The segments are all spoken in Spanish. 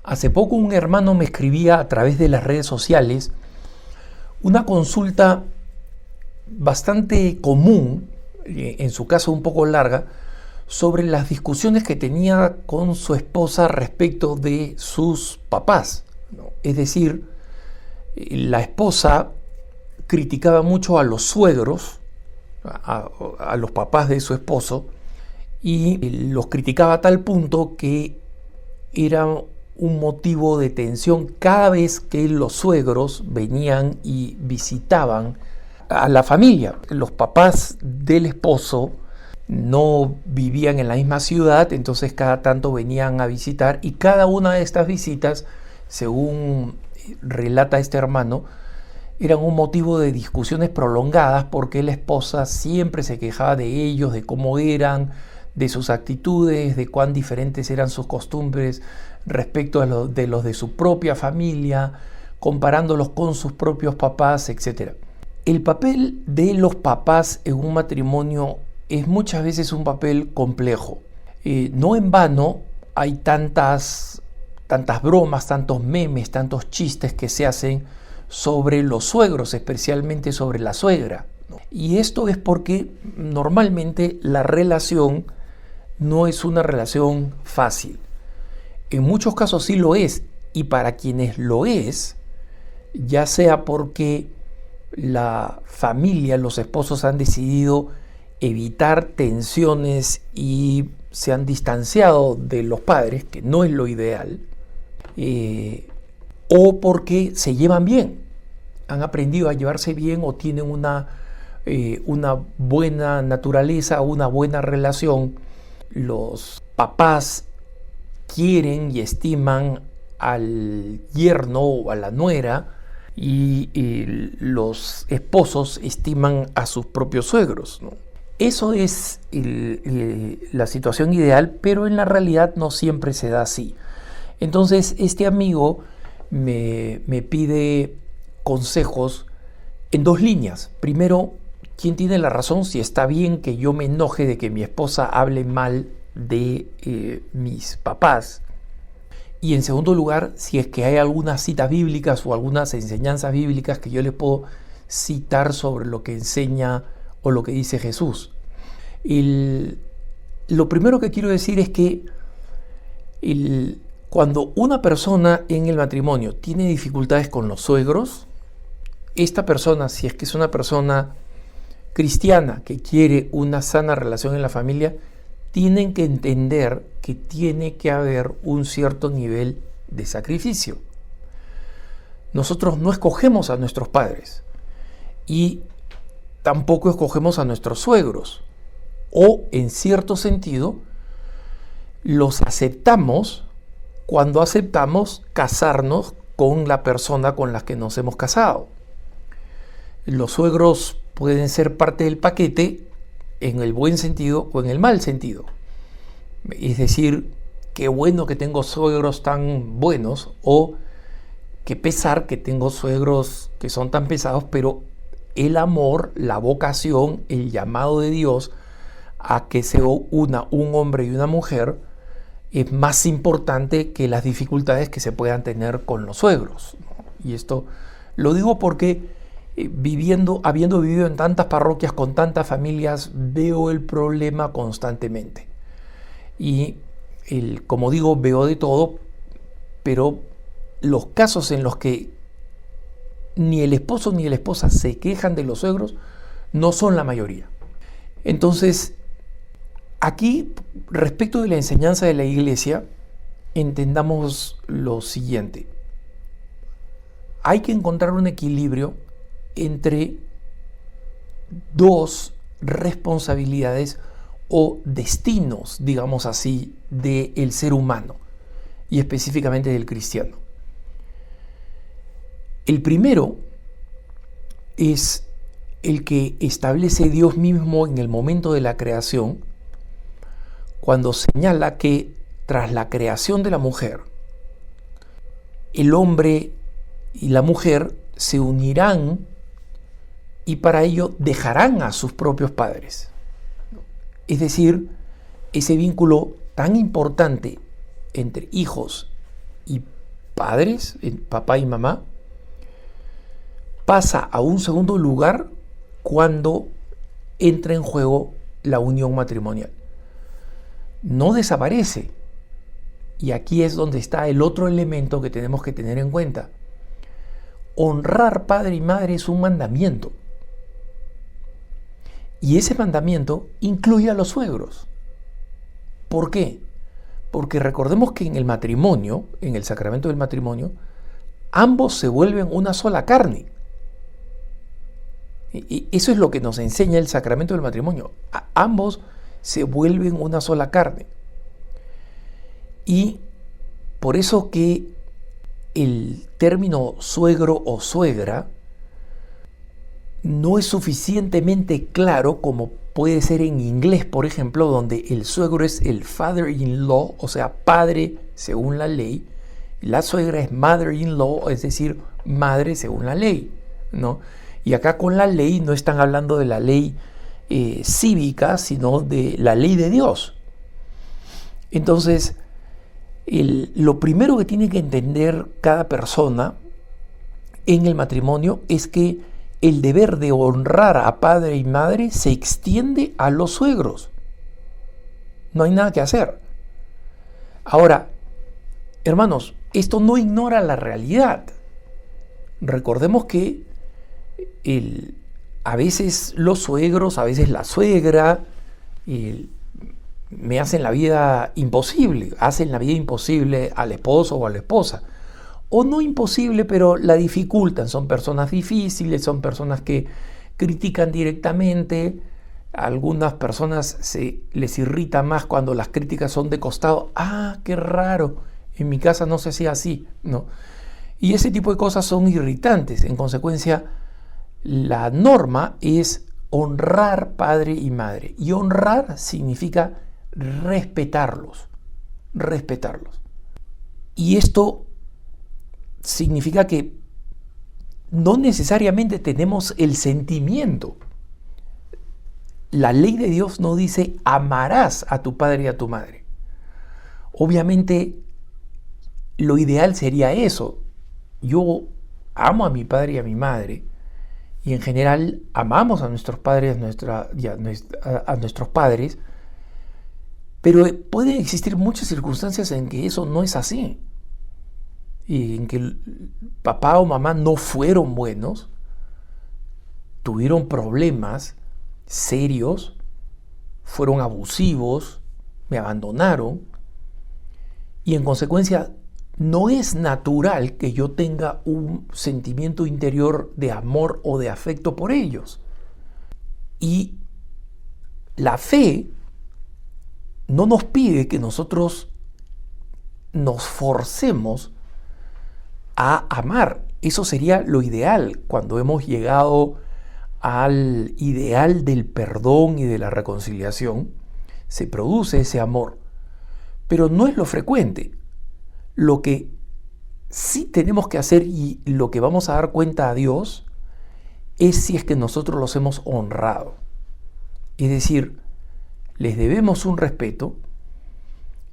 Hace poco un hermano me escribía a través de las redes sociales una consulta bastante común, en su caso un poco larga, sobre las discusiones que tenía con su esposa respecto de sus papás, ¿no? Es decir, la esposa criticaba mucho a los suegros, a los papás de su esposo, y los criticaba a tal punto que era un motivo de tensión cada vez que los suegros venían y visitaban a la familia. Los papás del esposo no vivían en la misma ciudad, entonces cada tanto venían a visitar, y cada una de estas visitas, según relata este hermano, eran un motivo de discusiones prolongadas porque la esposa siempre se quejaba de ellos, de cómo eran, de sus actitudes, de cuán diferentes eran sus costumbres respecto a de los de su propia familia, comparándolos con sus propios papás, etc. El papel de los papás en un matrimonio es muchas veces un papel complejo. No en vano hay tantas bromas, tantos memes, tantos chistes que se hacen sobre los suegros, especialmente sobre la suegra, ¿no? Y esto es porque normalmente la relación no es una relación fácil. En muchos casos sí lo es, y para quienes lo es, ya sea porque la familia, los esposos han decidido evitar tensiones y se han distanciado de los padres, que no es lo ideal, o porque se llevan bien, han aprendido a llevarse bien o tienen una buena naturaleza, una buena relación. Los papás quieren y estiman al yerno o a la nuera, y los esposos estiman a sus propios suegros, ¿no? Eso es la situación ideal, pero en la realidad no siempre se da así. Entonces este amigo me pide consejos en dos líneas. Primero, ¿quién tiene la razón? Si está bien que yo me enoje de que mi esposa hable mal de mis papás. Y en segundo lugar, si es que hay algunas citas bíblicas o algunas enseñanzas bíblicas que yo le puedo citar sobre lo que enseña o lo que dice Jesús. Lo primero que quiero decir es que cuando una persona en el matrimonio tiene dificultades con los suegros, esta persona, si es que es una persona cristiana que quiere una sana relación en la familia, tienen que entender que tiene que haber un cierto nivel de sacrificio. Nosotros no escogemos a nuestros padres y tampoco escogemos a nuestros suegros, o en cierto sentido los aceptamos cuando aceptamos casarnos con la persona con la que nos hemos casado. Los suegros pueden ser parte del paquete en el buen sentido o en el mal sentido. Es decir, qué bueno que tengo suegros tan buenos, o qué pesar que tengo suegros que son tan pesados, pero el amor, la vocación, el llamado de Dios a que se una un hombre y una mujer es más importante que las dificultades que se puedan tener con los suegros, ¿no? Y esto lo digo porque habiendo vivido en tantas parroquias con tantas familias, veo el problema constantemente. Y como digo, veo de todo, pero los casos en los que ni el esposo ni la esposa se quejan de los suegros no son la mayoría. Entonces, aquí, respecto de la enseñanza de la Iglesia, entendamos lo siguiente. Hay que encontrar un equilibrio entre dos responsabilidades o destinos, digamos así, del ser humano, y específicamente del cristiano. El primero es el que establece Dios mismo en el momento de la creación, cuando señala que tras la creación de la mujer, el hombre y la mujer se unirán y para ello dejarán a sus propios padres. Es decir, ese vínculo tan importante entre hijos y padres, papá y mamá, pasa a un segundo lugar cuando entra en juego la unión matrimonial. No desaparece. Y aquí es donde está el otro elemento que tenemos que tener en cuenta. Honrar padre y madre es un mandamiento. Y ese mandamiento incluye a los suegros. ¿Por qué? Porque recordemos que en el matrimonio, en el sacramento del matrimonio, ambos se vuelven una sola carne. Y eso es lo que nos enseña el sacramento del matrimonio. Ambos se vuelven una sola carne. Y por eso que el término suegro o suegra no es suficientemente claro como puede ser en inglés, por ejemplo, donde el suegro es el father-in-law, o sea, padre según la ley. La suegra es mother-in-law, es decir, madre según la ley, ¿no? Y acá con la ley no están hablando de la ley cívica, sino de la ley de Dios. Entonces, lo primero que tiene que entender cada persona en el matrimonio es que el deber de honrar a padre y madre se extiende a los suegros. No hay nada que hacer. Ahora, hermanos, esto no ignora la realidad. Recordemos que a veces los suegros, a veces la suegra, me hacen la vida imposible, hacen la vida imposible al esposo o a la esposa. O no imposible, pero la dificultan. Son personas difíciles, son personas que critican directamente. A algunas personas les irrita más cuando las críticas son de costado. ¡Ah, qué raro! En mi casa no se hacía así, ¿no? Y ese tipo de cosas son irritantes. En consecuencia, la norma es honrar padre y madre. Y honrar significa respetarlos. Respetarlos. Y esto significa que no necesariamente tenemos el sentimiento. La ley de Dios no dice amarás a tu padre y a tu madre. Obviamente, lo ideal sería eso. Yo amo a mi padre y a mi madre, y en general amamos a nuestros padres, a nuestros padres, pero pueden existir muchas circunstancias en que eso no es así, y en que papá o mamá no fueron buenos, tuvieron problemas serios, fueron abusivos, me abandonaron, y en consecuencia no es natural que yo tenga un sentimiento interior de amor o de afecto por ellos. Y la fe no nos pide que nosotros nos forcemos a amar. Eso sería lo ideal cuando hemos llegado al ideal del perdón y de la reconciliación. Se produce ese amor, pero no es lo frecuente. Lo que sí tenemos que hacer y lo que vamos a dar cuenta a Dios es si es que nosotros los hemos honrado. Es decir, les debemos un respeto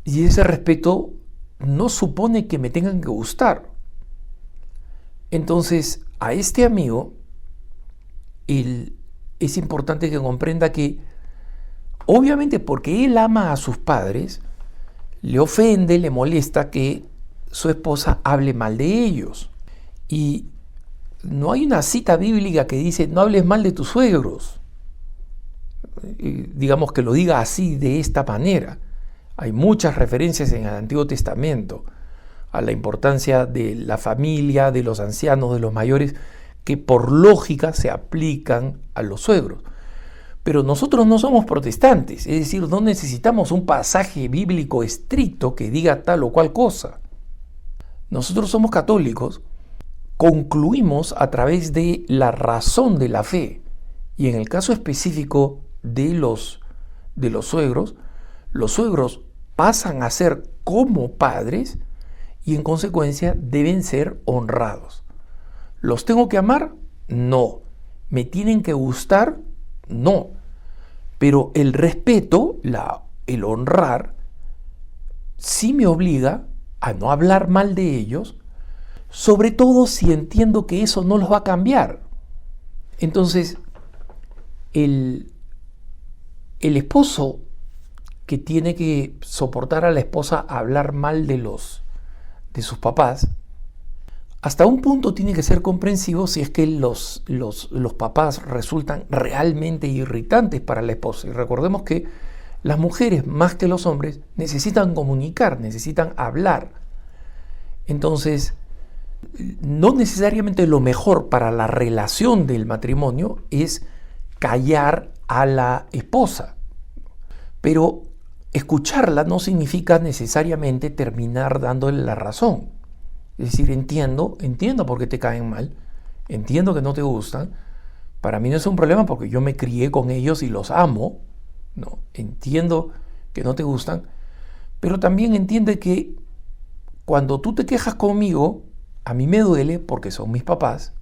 y ese respeto no supone que me tengan que gustar. Entonces, a este amigo es importante que comprenda que, obviamente porque él ama a sus padres, le ofende, le molesta que su esposa hable mal de ellos. Y no hay una cita bíblica que dice no hables mal de tus suegros. Digamos que lo diga así, de esta manera. Hay muchas referencias en el Antiguo Testamento a la importancia de la familia, de los ancianos, de los mayores, que por lógica se aplican a los suegros. Pero nosotros no somos protestantes, es decir, no necesitamos un pasaje bíblico estricto que diga tal o cual cosa. Nosotros somos católicos, concluimos a través de la razón de la fe, y en el caso específico de los suegros, los suegros pasan a ser como padres y en consecuencia deben ser honrados. ¿Los tengo que amar? No. ¿Me tienen que gustar? No. Pero el respeto, el honrar, sí me obliga a no hablar mal de ellos, sobre todo si entiendo que eso no los va a cambiar. Entonces, el esposo que tiene que soportar a la esposa hablar mal de sus papás, hasta un punto tiene que ser comprensivo si es que los papás resultan realmente irritantes para la esposa. Y recordemos que las mujeres, más que los hombres, necesitan comunicar, necesitan hablar. Entonces, no necesariamente lo mejor para la relación del matrimonio es callar a la esposa, pero escucharla no significa necesariamente terminar dándole la razón. Es decir, entiendo por qué te caen mal, entiendo que no te gustan, para mí no es un problema porque yo me crié con ellos y los amo, ¿no? Entiendo que no te gustan, pero también entiende que cuando tú te quejas conmigo, a mí me duele porque son mis papás,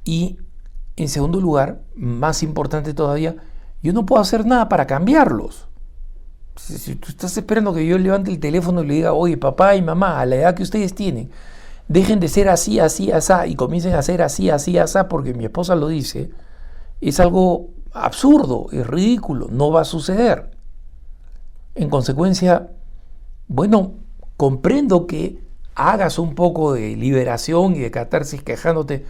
y en segundo lugar, más importante todavía, yo no puedo hacer nada para cambiarlos. Si tú estás esperando que yo levante el teléfono y le diga, oye, papá y mamá, a la edad que ustedes tienen, dejen de ser así, así, asá, y comiencen a ser así, así, asá, porque mi esposa lo dice, es algo absurdo, es ridículo, no va a suceder. En consecuencia, bueno, comprendo que hagas un poco de liberación y de catarsis quejándote,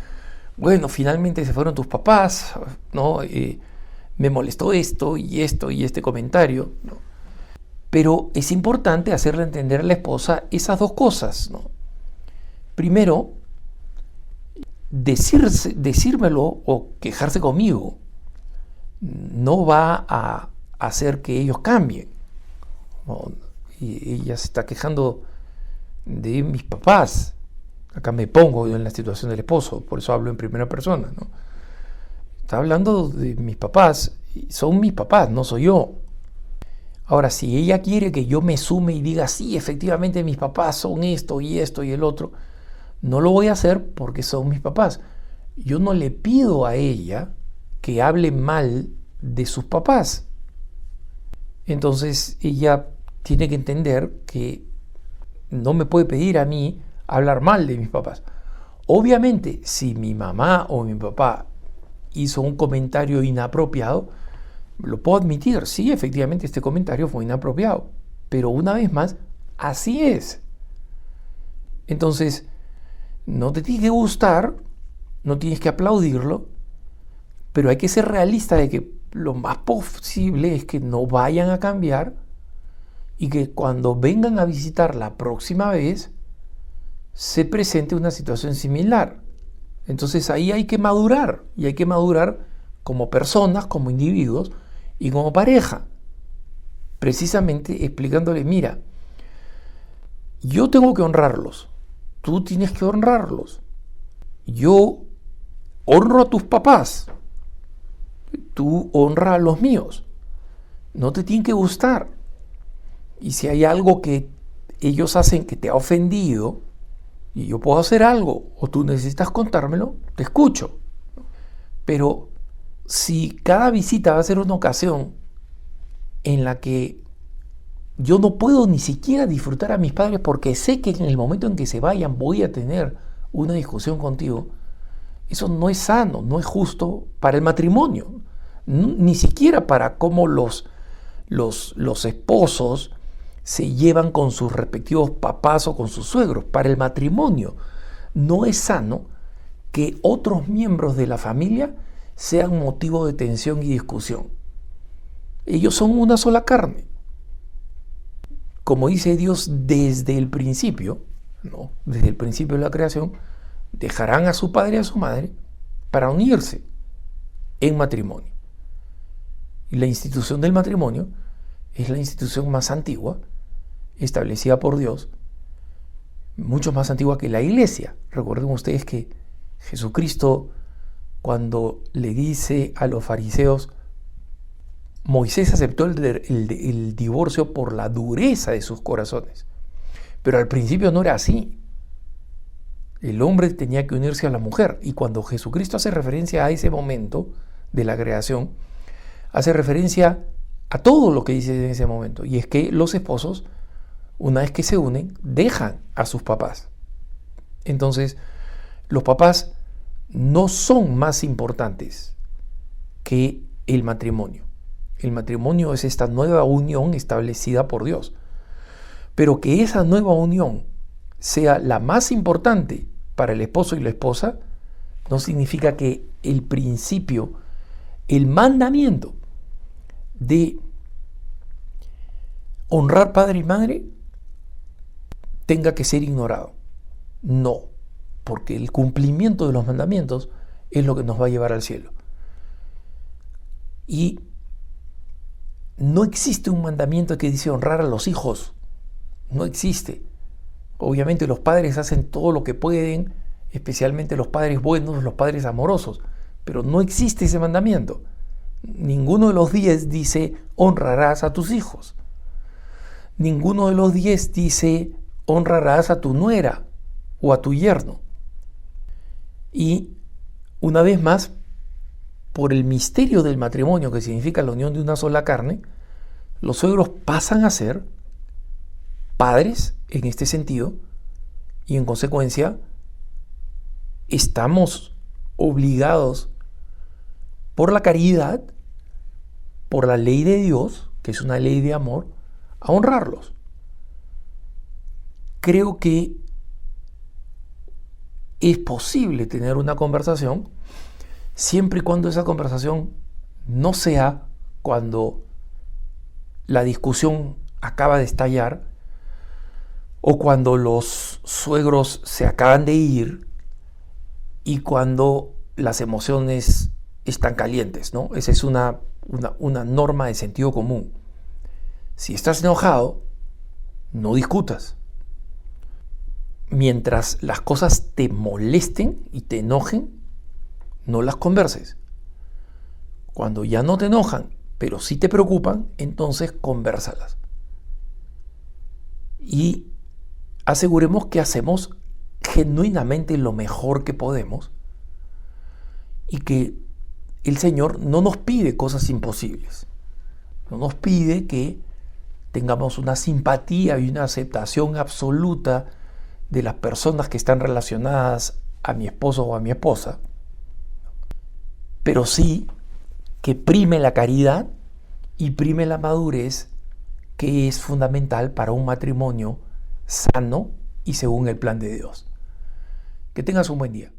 bueno, finalmente se fueron tus papás, ¿no? Me molestó esto y este comentario, ¿no? Pero es importante hacerle entender a la esposa esas dos cosas, ¿no? Primero, decírmelo o quejarse conmigo no va a hacer que ellos cambien, ¿no? Y ella se está quejando de mis papás. Acá me pongo yo en la situación del esposo, por eso hablo en primera persona, ¿no? Está hablando de mis papás, son mis papás, no soy yo. Ahora, si ella quiere que yo me sume y diga, sí, efectivamente mis papás son esto y el otro, no lo voy a hacer porque son mis papás. Yo no le pido a ella que hable mal de sus papás. Entonces, ella tiene que entender que no me puede pedir a mí hablar mal de mis papás. Obviamente, si mi mamá o mi papá hizo un comentario inapropiado, lo puedo admitir, sí, efectivamente este comentario fue inapropiado, pero una vez más, así es. Entonces, no te tiene que gustar, no tienes que aplaudirlo, pero hay que ser realista de que lo más posible es que no vayan a cambiar y que cuando vengan a visitar la próxima vez se presente una situación similar. Entonces ahí hay que madurar, y hay que madurar como personas, como individuos y como pareja, precisamente explicándole, mira, yo tengo que honrarlos, tú tienes que honrarlos, yo honro a tus papás, tú honra a los míos, no te tienen que gustar, y si hay algo que ellos hacen que te ha ofendido y yo puedo hacer algo o tú necesitas contármelo, te escucho. Pero si cada visita va a ser una ocasión en la que yo no puedo ni siquiera disfrutar a mis padres porque sé que en el momento en que se vayan voy a tener una discusión contigo, eso no es sano, no es justo para el matrimonio, ni siquiera para cómo los esposos se llevan con sus respectivos papás o con sus suegros. Para el matrimonio no es sano que otros miembros de la familia sean motivo de tensión y discusión. Ellos son una sola carne. Como dice Dios desde el principio, ¿no? Desde el principio de la creación, dejarán a su padre y a su madre para unirse en matrimonio. Y la institución del matrimonio es la institución más antigua establecida por Dios, mucho más antigua que la iglesia. Recuerden ustedes que Jesucristo, cuando le dice a los fariseos, Moisés aceptó el divorcio por la dureza de sus corazones, pero al principio no era así. El hombre tenía que unirse a la mujer, y cuando Jesucristo hace referencia a ese momento de la creación, hace referencia a todo lo que dice en ese momento, y es que los esposos, una vez que se unen, dejan a sus papás. Entonces, los papás no son más importantes que el matrimonio. El matrimonio es esta nueva unión establecida por Dios. Pero que esa nueva unión sea la más importante para el esposo y la esposa, no significa que el principio, el mandamiento de honrar padre y madre tenga que ser ignorado. No, porque el cumplimiento de los mandamientos es lo que nos va a llevar al cielo. Y no existe un mandamiento que dice honrar a los hijos. No existe. Obviamente los padres hacen todo lo que pueden, especialmente los padres buenos, los padres amorosos, pero no existe ese mandamiento. Ninguno de los 10 dice honrarás a tus hijos. Ninguno de los 10 dice honrarás a tu nuera o a tu yerno. Y una vez más, por el misterio del matrimonio, que significa la unión de una sola carne, los suegros pasan a ser padres en este sentido, y en consecuencia estamos obligados por la caridad, por la ley de Dios, que es una ley de amor, a honrarlos. Creo que es posible tener una conversación siempre y cuando esa conversación no sea cuando la discusión acaba de estallar o cuando los suegros se acaban de ir y cuando las emociones están calientes, ¿no? Esa es una norma de sentido común. Si estás enojado, no discutas. Mientras las cosas te molesten y te enojen, no las converses. Cuando ya no te enojan, pero sí te preocupan, entonces convérsalas. Y aseguremos que hacemos genuinamente lo mejor que podemos y que el Señor no nos pide cosas imposibles. No nos pide que tengamos una simpatía y una aceptación absoluta de las personas que están relacionadas a mi esposo o a mi esposa, pero sí que prime la caridad y prime la madurez, que es fundamental para un matrimonio sano y según el plan de Dios. Que tengas un buen día.